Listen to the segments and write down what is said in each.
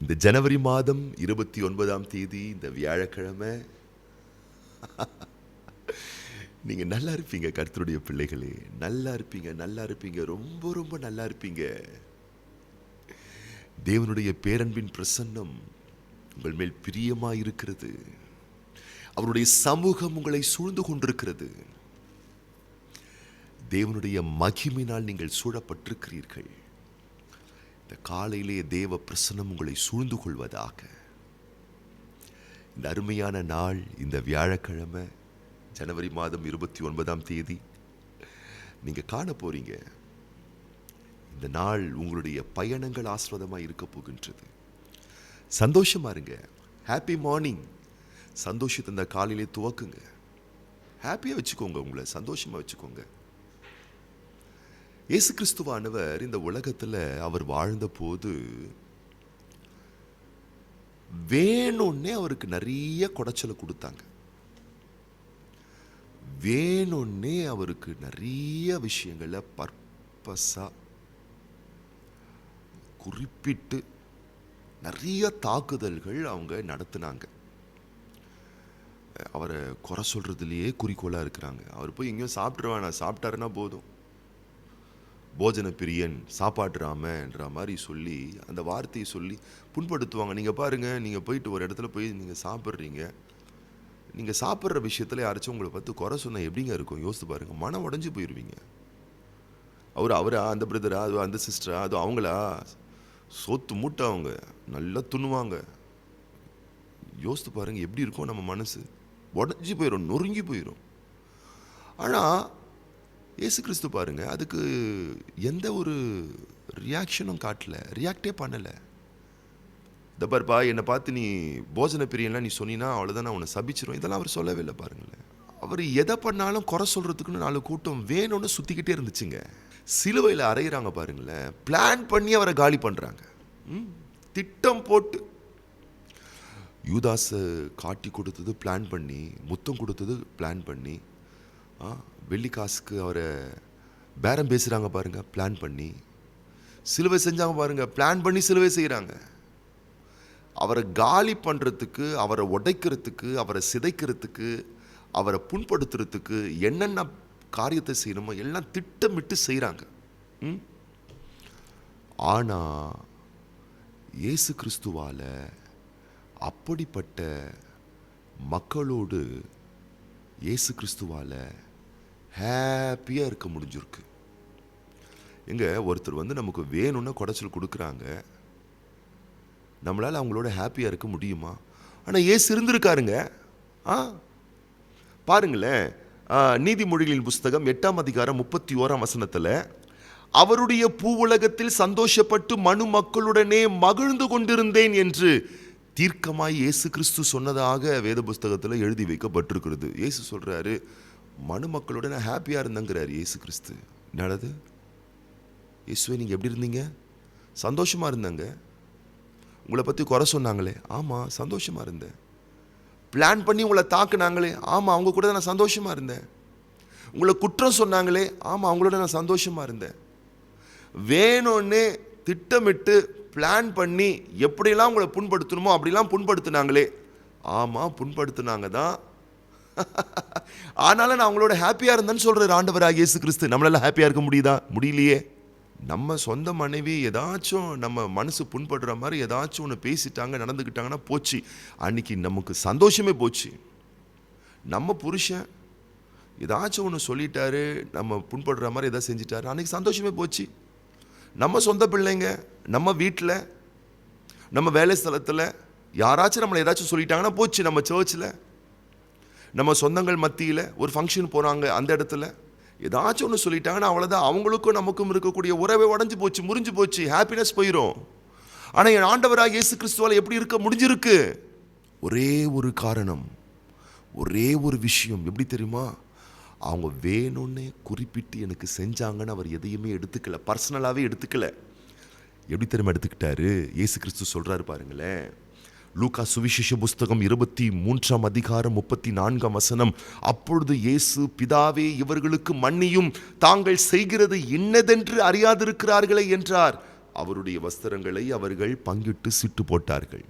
இந்த ஜனவரி மாதம் 29ஆம் தேதி இந்த வியாழக்கிழமை நீங்க நல்லா இருப்பீங்க. கர்த்தருடைய பிள்ளைகளே, நல்லா இருப்பீங்க, நல்லா இருப்பீங்க, ரொம்ப ரொம்ப நல்லா இருப்பீங்க. தேவனுடைய பேரன்பின் பிரசன்னம் உங்கள் மேல் பிரியமாயிருக்கிறது. அவருடைய சமூகம் உங்களை சூழ்ந்து கொண்டிருக்கிறது. தேவனுடைய மகிமையினால் நீங்கள் சூழப்பட்டிருக்கிறீர்கள். இந்த காலையிலே தேவ பிரசன்னம் உங்களை சூழ்ந்து கொள்வதாக. இந்த அருமையான நாள், இந்த வியாழக்கிழமை ஜனவரி மாதம் 29ஆம் தேதி நீங்க காண போறீங்க. இந்த நாள் உங்களுடைய பயணங்கள் ஆசீர்வாதமாக இருக்க போகின்றது. சந்தோஷமா இருங்க. Happy morning. சந்தோஷத்தை இந்த காலையிலே துவக்குங்க. ஹாப்பியா வச்சுக்கோங்க, உங்களை சந்தோஷமா வச்சுக்கோங்க. இயேசு கிறிஸ்துவானவர் இந்த உலகத்துல அவர் வாழ்ந்த போது வேணும்னே அவருக்கு நிறைய குடைச்சலை கொடுத்தாங்க. வேணும்னே அவருக்கு நிறைய விஷயங்களை பர்பஸா குறிப்பிட்டு நிறைய தாக்குதல்கள் அவங்க நடத்தினாங்க. அவரை குறை சொல்றதுலயே குறிக்கோளா இருக்கிறாங்க. அவர் போய் எங்கேயும் சாப்பிட்டுருவானா, சாப்பிட்டாருன்னா போதும், போஜன பிரியன், சாப்பாட்டுறாமன்ற மாதிரி சொல்லி அந்த வார்த்தையை சொல்லி புண்படுத்துவாங்க. நீங்கள் பாருங்கள், நீங்கள் போயிட்டு ஒரு இடத்துல போய் நீங்கள் சாப்பிட்றீங்க, நீங்கள் சாப்பிட்ற விஷயத்தில் யாராச்சும் உங்களை பார்த்து குறை சொன்னால் எப்படிங்க இருக்கும்? யோசித்து பாருங்கள், மனம் உடஞ்சி போயிடுவீங்க. அவரா, அந்த பிரதரா, அது அந்த சிஸ்டரா, அது அவங்களா, சொத்து மூட்டை அவங்க நல்லா துண்ணுவாங்க. யோசித்து பாருங்கள் எப்படி இருக்கும் நம்ம மனசு? உடஞ்சி போயிடும், நொறுங்கி போயிடும். ஆனால் இயேசு கிறிஸ்து பாருங்க, அதுக்கு எந்த ஒரு ரியாக்ஷனும் காட்டல, ரியாக்டே பண்ணலை. தப்பர்ப்பா, என்னை பார்த்து நீ போஜன பிரியன்லாம் நீ சொன்னீன்னா அவ்வளோதான், நான் உன்னை சபிச்சிரும், இதெல்லாம் அவர் சொல்லவே இல்லை. பாருங்களேன், அவர் எதை பண்ணாலும் குறை சொல்கிறதுக்குன்னு 4 கூட்டம் வேணும்னு சுற்றிக்கிட்டே இருந்துச்சுங்க. சிலுவையில் அறையிறாங்க பாருங்களேன், பிளான் பண்ணி அவரை காலி பண்ணுறாங்க. திட்டம் போட்டு யூதாஸை காட்டி கொடுத்தது பிளான் பண்ணி, முத்தம் கொடுத்தது பிளான் பண்ணி, வெள்ளி காசுக்கு அவரை பேரம் பேசுகிறாங்க பாருங்க, பிளான் பண்ணி சிலுவை செஞ்சாங்க பாருங்க, பிளான் பண்ணி சிலுவை செய்கிறாங்க. அவரை காலி பண்ணுறதுக்கு, அவரை உடைக்கிறதுக்கு, அவரை சிதைக்கிறதுக்கு, அவரை புண்படுத்துறதுக்கு என்னென்ன காரியத்தை செய்யணுமோ எல்லாம் திட்டமிட்டு செய்கிறாங்க. ஆனால் இயேசு கிறிஸ்துவால அப்படிப்பட்ட மக்களோடு இயேசு கிறிஸ்துவால ஹாப்பியாக இருக்க முடிஞ்சிருக்கு. ஒருத்தர் நமக்கு வேணும்னா குடைச்சல் கொடுக்குறாங்க, நம்மளால் அவங்களோட ஹாப்பியாக இருக்க முடியுமா? ஆனால் இயேசு இருந்திருக்காருங்க. பாருங்களேன், நீதிமொழிகளின் புஸ்தகம் 8ஆம் அதிகாரம் 31ஆம் வசனத்தில், அவருடைய பூவுலகத்தில் சந்தோஷப்பட்டு மனு மக்களுடனே மகிழ்ந்து கொண்டிருந்தேன் என்று தீர்க்கமாய் இயேசு கிறிஸ்து சொன்னதாக வேத புஸ்தகத்தில் எழுதி வைக்கப்பட்டிருக்கிறது. இயேசு சொல்றாரு, மனு மக்களுடன் ஹாப்பியாக இருந்தங்கிறார் இயேசு கிறிஸ்து. என்னது? இயேசுவே, நீங்கள் எப்படி இருந்தீங்க? சந்தோஷமாக இருந்தாங்க. உங்களை பற்றி குறை சொன்னாங்களே, ஆமாம் சந்தோஷமாக இருந்தேன். பிளான் பண்ணி உங்களை தாக்குனாங்களே, ஆமாம் அவங்க கூட நான் சந்தோஷமாக இருந்தேன். உங்களை குற்றம் சொன்னாங்களே, ஆமாம் அவங்களோட நான் சந்தோஷமாக இருந்தேன். வேணும்னே திட்டமிட்டு பிளான் பண்ணி எப்படிலாம் உங்களை புண்படுத்தணுமோ அப்படிலாம் புண்படுத்தினாங்களே, ஆமாம் புண்படுத்தினாங்க தான். ஆனாலும் நான் அவங்களோட ஹாப்பியாக இருந்தேன்னு சொல்கிறார் ஆண்டவராகிய இயேசு கிறிஸ்து. நம்மளால ஹாப்பியாக இருக்க முடியுதா? முடியலையே. நம்ம சொந்த மனைவி ஏதாச்சும் நம்ம மனசு புண்படுற மாதிரி ஏதாச்சும் ஒன்று பேசிட்டாங்க, நடந்துக்கிட்டாங்கன்னா போச்சு, அன்னைக்கு நமக்கு சந்தோஷமே போச்சு. நம்ம புருஷன் ஏதாச்சும் ஒன்று சொல்லிட்டாரு, நம்ம புண்படுற மாதிரி ஏதாவது செஞ்சிட்டாரு, அன்னைக்கு சந்தோஷமே போச்சு. நம்ம சொந்த பிள்ளைங்க, நம்ம வீட்டில், நம்ம வேலை ஸ்தலத்தில் யாராச்சும் நம்மளை ஏதாச்சும் சொல்லிட்டாங்கன்னா போச்சு. நம்ம சர்ச்சில், நம்ம சொந்தங்கள் மத்தியில் ஒரு ஃபங்க்ஷன் போகிறாங்க, அந்த இடத்துல ஏதாச்சும் ஒன்று சொல்லிட்டாங்கன்னா அவ்வளோதான், அவங்களுக்கும் நமக்கும் இருக்கக்கூடிய உறவை உடஞ்சி போச்சு, முறிஞ்சு போச்சு, ஹாப்பினஸ் போயிடும். ஆனால் என் ஆண்டவராக இயேசு கிறிஸ்துவால் எப்படி இருக்க முடிஞ்சிருக்கு? ஒரே ஒரு காரணம், ஒரே ஒரு விஷயம். எப்படி தெரியுமா? அவங்க வேணும்னு குறிப்பிட்டு எனக்கு செஞ்சாங்கன்னு அவர் எதையுமே எடுத்துக்கல, பர்சனலாகவே எடுத்துக்கல. எப்படி தெரியுமா எடுத்துக்கிட்டாரு? இயேசு கிறிஸ்து சொல்கிறாரு பாருங்களேன், லூக்கா சுவிசேஷ புஸ்தகம் 23ஆம் அதிகாரம் 34ஆம் வசனம், அப்பொழுது இயேசு, பிதாவே இவர்களுக்கு மன்னியும், தாங்கள் செய்கிறது இன்னதென்று அறியாதிருக்கிறார்களே என்றார். அவருடைய வஸ்திரங்களை அவர்கள் பங்கிட்டு சிட்டு போட்டார்கள்.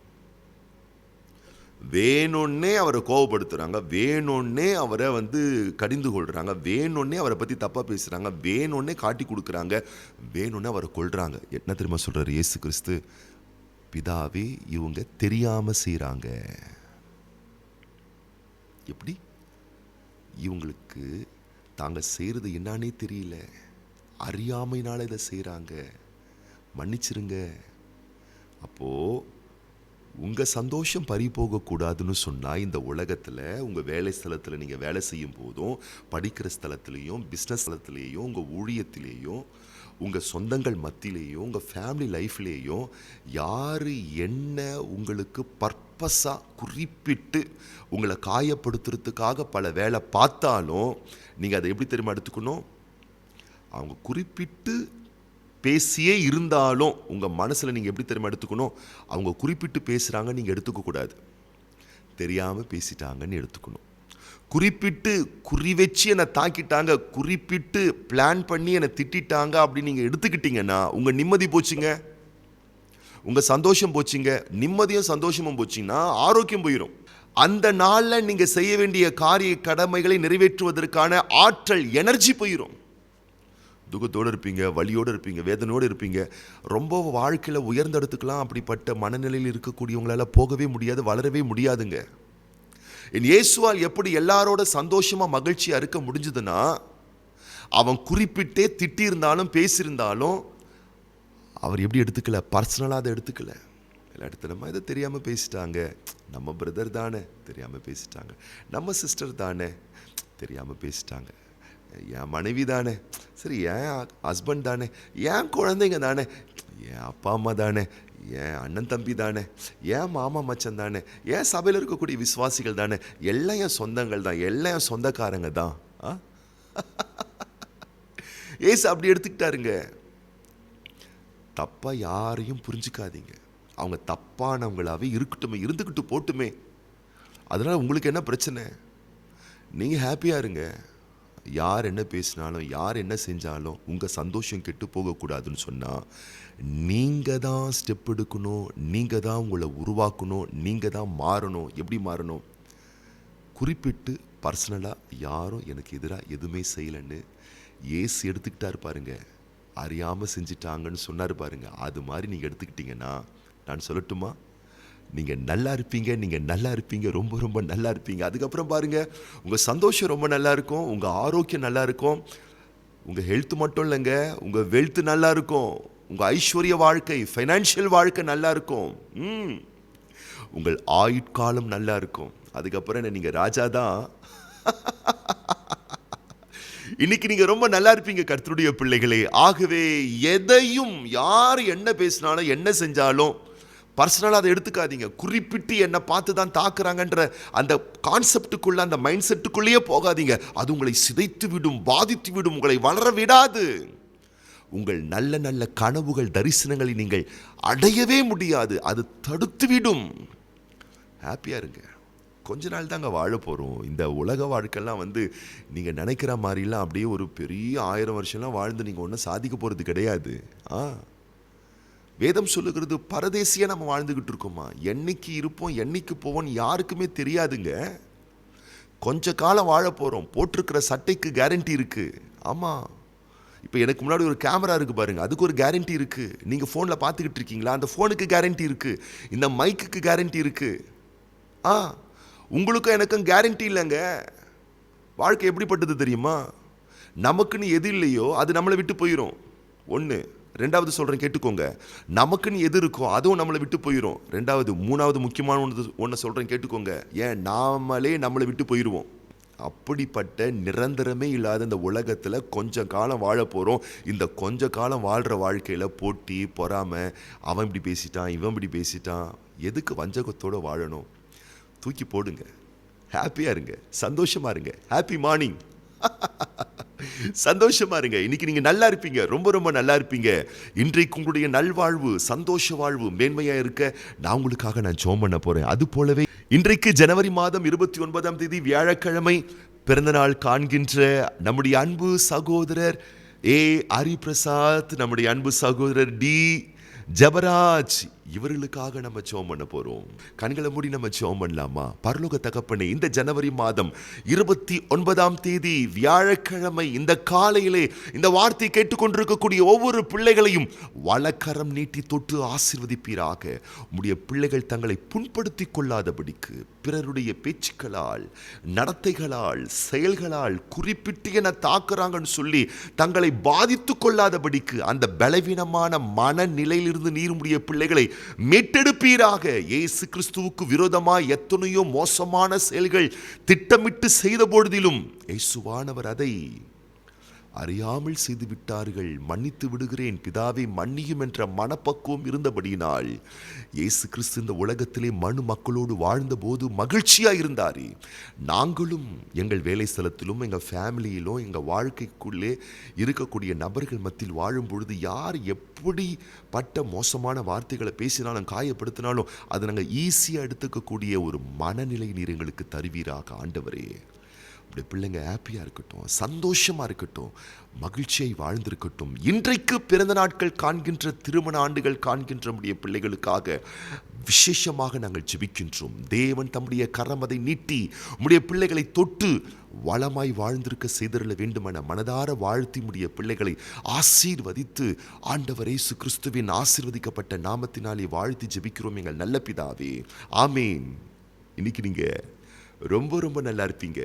வேணும்னே அவரை கோபப்படுத்துறாங்க, வேணும்னே அவரை கடிந்து கொள்றாங்க, வேணும்னே அவரை பத்தி தப்பா பேசுறாங்க, வேணும்னே காட்டி கொடுக்குறாங்க, வேணும்னே அவரை கொல்றாங்க. என்ன தெரியுமா சொல்றாரு இயேசு கிறிஸ்து? பிதாவே, இவங்க தெரியாம செய்றாங்க. எப்படி? இவங்களுக்கு தாங்க செய்யறது என்னன்னே தெரியல, அறியாமையினால இதை செய்றாங்க, மன்னிச்சிருங்க. அப்போ உங்க சந்தோஷம் பறி போகக்கூடாதுன்னு சொன்னா, இந்த உலகத்துல உங்க வேலை ஸ்தலத்துல நீங்க வேலை செய்யும் போதும், படிக்கிற ஸ்தலத்திலையும், பிஸ்னஸ் ஸ்தலத்திலேயும், உங்க ஊழியத்திலேயும், உங்க சொந்தங்கள் மத்தியிலேயும், உங்க ஃபேமிலி லைஃப்லேயும் யாரு என்ன உங்களுக்கு பர்பஸா குறிப்பிட்டு உங்களை காயப்படுத்துறதுக்காக பல வேலை பார்த்தாலும் நீங்க அதை எப்படி தெரியுமா எடுத்துக்கணும்? அவங்க குறிப்பிட்டு பேசியே இருந்தாலும் உங்க மனசுல நீங்க எப்படி தெரியுமா எடுத்துக்கணும்? அவங்க குறிப்பிட்டு பேசுறாங்க நீங்க எடுத்துக்க கூடாது, தெரியாம பேசிட்டாங்கன்னு எடுத்துக்கணும். குறிப்பிட்டு குறி வச்சு என்னை தாக்கிட்டாங்க, குறிப்பிட்டு பிளான் பண்ணி என்னை திட்டாங்க அப்படின்னு நீங்க எடுத்துக்கிட்டீங்கன்னா உங்க நிம்மதி போச்சுங்க, உங்க சந்தோஷம் போச்சுங்க. நிம்மதியும் சந்தோஷமும் போச்சுன்னா ஆரோக்கியம் போயிடும். அந்த நாள்ல நீங்க செய்ய வேண்டிய காரிய கடமைகளை நிறைவேற்றுவதற்கான ஆற்றல், எனர்ஜி போயிடும். துக்கத்தோடு இருப்பீங்க, வலியோடு இருப்பீங்க, வேதனையோடு இருப்பீங்க. ரொம்ப வாழ்க்கையில் உயர்ந்த இடத்துக்கெல்லாம் அப்படிப்பட்ட மனநிலையில் இருக்கக்கூடியவங்களால போகவே முடியாது, வளரவே முடியாதுங்க. என் இயேசுவால் எப்படி எல்லாரோட சந்தோஷமா மகிழ்ச்சியா இருக்க முடிஞ்சதுன்னா, அவன் குறிப்பிட்டே திட்டியிருந்தாலும் பேசியிருந்தாலும் அவர் எப்படி எடுத்துக்கல? பர்சனலாக அதை எடுத்துக்கல. எல்லா இடத்துல இதை தெரியாமல் பேசிட்டாங்க, நம்ம பிரதர் தானே தெரியாமல் பேசிட்டாங்க, நம்ம சிஸ்டர் தானே தெரியாமல் பேசிட்டாங்க, என் மனைவி தானே, சரி என் ஹஸ்பண்ட் தானே, என் குழந்தைங்க தானே, என் அப்பா அம்மா தானே, என் அண்ணன் தம்பி தானே, என் மாமா மச்சன் தானே, என் சபையில் இருக்கக்கூடிய விசுவாசிகள் தானே, எல்லாம் என் சொந்தங்கள் தான், எல்லாம் என் சொந்தக்காரங்க தான். ஏசு அப்படி எடுத்துக்கிட்டாருங்க. தப்பா யாரையும் புரிஞ்சுக்காதீங்க. அவங்க தப்பானவங்களாவே இருக்கட்டுமே, இருந்துக்கிட்டு போட்டுமே. அதனால உங்களுக்கு என்ன பிரச்சனை? நீங்க ஹாப்பியா இருங்க. யார் என்ன பேசினாலும், யார் என்ன செஞ்சாலும் உங்கள் சந்தோஷம் கெட்டு போகக்கூடாதுன்னு சொன்னால் நீங்கள் தான் ஸ்டெப் எடுக்கணும், நீங்கள் தான் உங்களை உருவாக்கணும், நீங்கள் தான் மாறணும். எப்படி மாறணும்? குறிப்பிட்டு பர்சனலாக யாரும் எனக்கு எதிராக எதுவுமே செய்யலைன்னு ஏசு எடுத்துக்கிட்டாரு பாருங்க, அறியாமல் செஞ்சிட்டாங்கன்னு சொன்னார் பாருங்க. அது மாதிரி நீங்கள் எடுத்துக்கிட்டீங்கன்னா நான் சொல்லட்டுமா, நீங்கள் நல்லா இருப்பீங்க, நீங்கள் நல்லா இருப்பீங்க, ரொம்ப ரொம்ப நல்லா இருப்பீங்க. அதுக்கப்புறம் பாருங்கள், உங்கள் சந்தோஷம் ரொம்ப நல்லா இருக்கும், உங்கள் ஆரோக்கியம் நல்லா இருக்கும், உங்கள் ஹெல்த் மட்டும் இல்லைங்க, உங்கள் வெல்த் நல்லா இருக்கும், உங்கள் ஐஸ்வர்ய வாழ்க்கை, ஃபைனான்ஷியல் வாழ்க்கை நல்லா இருக்கும், உங்கள் ஆயுட்காலம் நல்லா இருக்கும். அதுக்கப்புறம் என்ன, நீங்கள் ராஜா தான். இன்னைக்கு நீங்க ரொம்ப நல்லா இருப்பீங்க கர்த்தருடைய பிள்ளைகளே. ஆகவே எதையும் யார் என்ன பேசினாலும் என்ன செஞ்சாலும் பர்சனலாக அதை எடுத்துக்காதீங்க. குறிப்பிட்டு என்னை பார்த்து தான் தாக்குறாங்கன்ற அந்த கான்செப்டுக்குள்ள, அந்த மைண்ட் செட்டுக்குள்ளேயே போகாதீங்க. அது உங்களை சிதைத்து விடும், பாதித்து விடும், உங்களை வளர விடாது. உங்கள் நல்ல நல்ல கனவுகள், தரிசனங்களை நீங்கள் அடையவே முடியாது, அது தடுத்து விடும். ஹாப்பியாக இருங்க. கொஞ்ச நாள் தாங்க வாழ போகிறோம். இந்த உலக வாழ்க்கைலாம் நீங்கள் நினைக்கிற மாதிரிலாம் அப்படியே ஒரு பெரிய 1000 வருஷம்லாம் வாழ்ந்து நீங்கள் ஒன்றும் சாதிக்க போகிறது கிடையாது. வேதம் சொல்லுகிறது பரதேசியாக நம்ம வாழ்ந்துக்கிட்டு இருக்கோமா. என்னைக்கு இருப்போம், என்னைக்கு போவோம் யாருக்குமே தெரியாதுங்க. கொஞ்ச காலம் வாழ போகிறோம். போட்டிருக்கிற சட்டைக்கு கேரண்டி இருக்குது. ஆமாம், இப்போ எனக்கு முன்னாடி ஒரு கேமரா இருக்குது பாருங்கள், அதுக்கு ஒரு கேரண்டி இருக்குது. நீங்கள் ஃபோனில் பார்த்துக்கிட்டு இருக்கீங்களா, அந்த ஃபோனுக்கு கேரண்டி இருக்குது. இந்த மைக்குக்கு கேரண்டி இருக்குது. உங்களுக்கும் எனக்கும் கேரண்டி இல்லைங்க. வாழ்க்கை எப்படிப்பட்டது தெரியுமா? நமக்குன்னு எது இல்லையோ அது நம்மளை விட்டு போயிடும். ஒன்று. ரெண்டாவது சொல்கிறேன் கேட்டுக்கோங்க, நமக்குன்னு எது இருக்கோ அதுவும் நம்மளை விட்டு போயிடும். ரெண்டாவது, மூணாவது முக்கியமான ஒன்று சொல்கிறேன் கேட்டுக்கோங்க, ஏன் நாமளே நம்மளை விட்டு போயிடுவோம். அப்படிப்பட்ட நிரந்தரமே இல்லாத இந்த உலகத்தில் கொஞ்சம் காலம் வாழ போகிறோம். இந்த கொஞ்ச காலம் வாழ்கிற வாழ்க்கையில் போட்டி, பொறாமை, அவன் இப்படி பேசிட்டான், இவன் இப்படி பேசிட்டான், எதுக்கு வஞ்சகத்தோடு வாழணும்? தூக்கி போடுங்க. ஹாப்பியாக இருங்க, சந்தோஷமாக இருங்க. Happy morning. சந்தோஷமா இருங்க. இன்னைக்கு நீங்க நல்லா இருப்பீங்க, ரொம்ப ரொம்ப நல்லா இருப்பீங்க. இன்றைக்கு உங்களுடைய நல்வாழ்வு, சந்தோஷ வாழ்வு மேன்மையா இருக்க நான் உங்களுக்காக ஜெபம் பண்ண போறேன். அது போலவே இன்றைக்கு ஜனவரி மாதம் 29ஆம் தேதி வியாழக்கிழமை பிறந்தநாள் காண்கின்ற நம்முடைய அன்பு சகோதரர் ஏ ஹரிபிரசாத், நம்முடைய அன்பு சகோதரர் டி ஜபராஜ், இவர்களுக்காக நம்ம ஜெபம் பண்ண போறோம். கண்களை மூடி நம்ம ஜெபம் பண்ணலாமா? பரலோக தகப்பனே, இந்த ஜனவரி மாதம் 29ஆம் தேதி வியாழக்கிழமை இந்த காலையிலே இந்த வார்த்தை கேட்டுக்கொண்டிருக்கக்கூடிய ஒவ்வொரு பிள்ளைகளையும் வலக்கரம் நீட்டி தொட்டு ஆசீர்வதிப்பீராக. உம்முடைய பிள்ளைகள் தங்களை புண்படுத்திக் கொள்ளாதபடிக்கு பிறருடைய பேச்சுக்களால், நடத்தைகளால், செயல்களால் குறிப்பிட்டு என தாக்குறாங்கன்னு சொல்லி தங்களை பாதித்து கொள்ளாதபடிக்கு அந்த பலவீனமான மனநிலையிலிருந்து நீருடைய பிள்ளைகளை மீட்டெடுப்பீராக. இயேசு கிறிஸ்துவுக்கு விரோதமாய் எத்தனையோ மோசமான செயல்கள் திட்டமிட்டு செய்த பொழுதிலும் இயேசுவானவர் அதை அறியாமல் செய்து விட்டார்கள், மன்னித்து விடுகிறேன் பிதாவை மன்னியும் என்ற மனப்பக்குவம் இருந்தபடியினால் இயேசு கிறிஸ்து இந்த உலகத்திலே மனு மக்களோடு வாழ்ந்தபோது மகிழ்ச்சியாக இருந்தார். நாங்களும் எங்கள் வேலை ஸ்தலத்திலும் எங்கள் ஃபேமிலியிலும் எங்கள் வாழ்க்கைக்குள்ளே இருக்கக்கூடிய நபர்கள் மத்தியில் வாழும் பொழுது யார் எப்படிப்பட்ட மோசமான வார்த்தைகளை பேசினாலும் காயப்படுத்தினாலும் அதை நாங்கள் ஈஸியாக எடுத்துக்கக்கூடிய ஒரு மனநிலை நீர் எங்களுக்கு தருவீராக. ஆண்டவரே, அப்படி பிள்ளைங்க ஹாப்பியாக இருக்கட்டும், சந்தோஷமாக இருக்கட்டும், மகிழ்ச்சியை வாழ்ந்திருக்கட்டும். இன்றைக்கு பிறந்த நாட்கள் காண்கின்ற, திருமண ஆண்டுகள் காண்கின்ற நம்முடைய பிள்ளைகளுக்காக விசேஷமாக நாங்கள் ஜெபிக்கின்றோம். தேவன் தம்முடைய கரமதை நீட்டி உம்முடைய பிள்ளைகளை தொட்டு வளமாய் வாழ்ந்திருக்க செய்திருள வேண்டுமென மனதார வாழ்த்தி உம்முடைய பிள்ளைகளை ஆசீர்வதித்து ஆண்டவர் இயேசு கிறிஸ்துவின் ஆசீர்வதிக்கப்பட்ட நாமத்தினாலே வாழ்த்தி ஜெபிக்கிறோம் எங்கள் நல்ல பிதாவே, ஆமேன். இன்னைக்கு நீங்க ரொம்ப ரொம்ப நல்லா இருப்பீங்க.